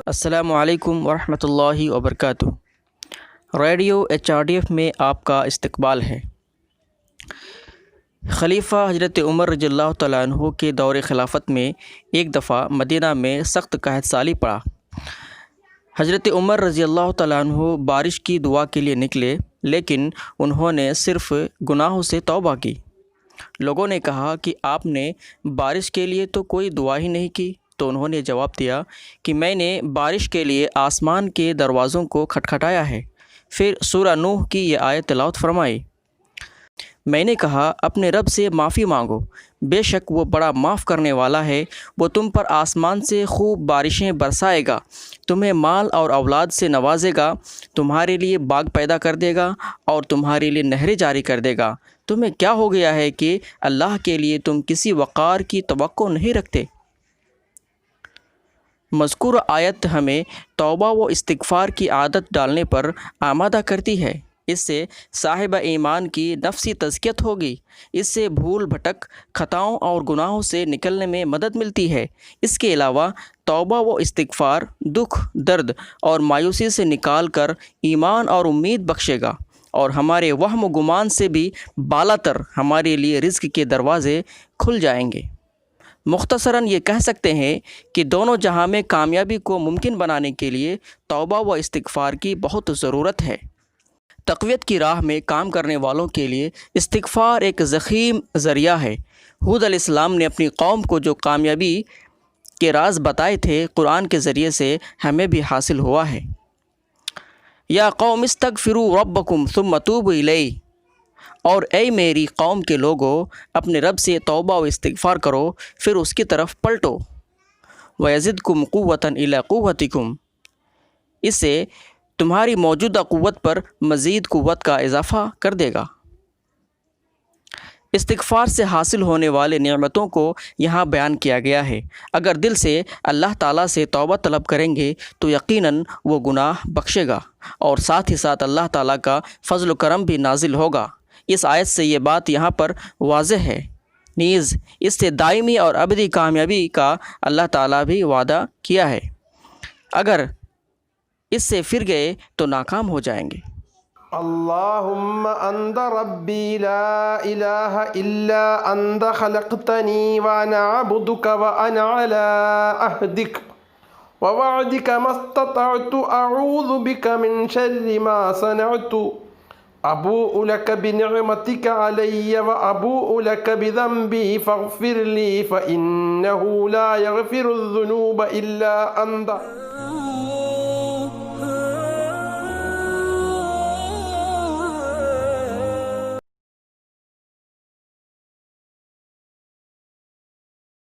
السلام علیکم ورحمۃ اللہ وبرکاتہ۔ ریڈیو HRDF میں آپ کا استقبال ہے۔ خلیفہ حضرت عمر رضی اللہ تعالیٰ عنہ کے دور خلافت میں ایک دفعہ مدینہ میں سخت قحط سالی پڑا۔ حضرت عمر رضی اللہ تعالیٰ عنہ بارش کی دعا کے لیے نکلے، لیکن انہوں نے صرف گناہوں سے توبہ کی۔ لوگوں نے کہا کہ آپ نے بارش کے لیے تو کوئی دعا ہی نہیں کی، تو انہوں نے جواب دیا کہ میں نے بارش کے لیے آسمان کے دروازوں کو کھٹکھٹایا ہے۔ پھر سورہ نوح کی یہ آیت تلاوت فرمائی۔ میں نے کہا اپنے رب سے معافی مانگو، بے شک وہ بڑا معاف کرنے والا ہے، وہ تم پر آسمان سے خوب بارشیں برسائے گا، تمہیں مال اور اولاد سے نوازے گا، تمہارے لیے باغ پیدا کر دے گا اور تمہارے لیے نہریں جاری کر دے گا۔ تمہیں کیا ہو گیا ہے کہ اللہ کے لیے تم کسی وقار کی توقع نہیں رکھتے؟ مذکور آیت ہمیں توبہ و استغفار کی عادت ڈالنے پر آمادہ کرتی ہے۔ اس سے صاحب ایمان کی نفسی تزکیت ہوگی، اس سے بھول بھٹک، خطاؤں اور گناہوں سے نکلنے میں مدد ملتی ہے۔ اس کے علاوہ توبہ و استغفار دکھ، درد اور مایوسی سے نکال کر ایمان اور امید بخشے گا، اور ہمارے وہم و گمان سے بھی بالا تر ہمارے لیے رزق کے دروازے کھل جائیں گے۔ مختصراً یہ کہہ سکتے ہیں کہ دونوں جہاں میں کامیابی کو ممکن بنانے کے لیے توبہ و استغفار کی بہت ضرورت ہے۔ تقویت کی راہ میں کام کرنے والوں کے لیے استغفار ایک ضخیم ذریعہ ہے۔ ہود علیہ السلام نے اپنی قوم کو جو کامیابی کے راز بتائے تھے، قرآن کے ذریعے سے ہمیں بھی حاصل ہوا ہے۔ یا قوم استغفروا ربکم ثم توبوا الیہ، اور اے میری قوم کے لوگو، اپنے رب سے توبہ و استغفار کرو، پھر اس کی طرف پلٹو۔ وَيَزِدْكُمْ قُوَّةً إِلَىٰ قُوَّتِكُمْ، اس سے تمہاری موجودہ قوت پر مزید قوت کا اضافہ کر دے گا۔ استغفار سے حاصل ہونے والے نعمتوں کو یہاں بیان کیا گیا ہے۔ اگر دل سے اللہ تعالیٰ سے توبہ طلب کریں گے تو یقیناً وہ گناہ بخشے گا، اور ساتھ ہی ساتھ اللہ تعالیٰ کا فضل و کرم بھی نازل ہوگا۔ اس آیت سے یہ بات یہاں پر واضح ہے، نیز اس سے دائمی اور ابدی کامیابی کا اللہ تعالیٰ بھی وعدہ کیا ہے۔ اگر اس سے پھر گئے تو ناکام ہو جائیں گے۔ اللہم انت ربی لا الہ الا انت خلقتنی وانا عبدک وانا علی عہدک ووعدک ما استطعت اعوذ بک من شر ما صنعت ابوء لک بنعمتک علی وابوء لک بذنبی فاغفر لی فانہ لا یغفر الذنوب الا انت۔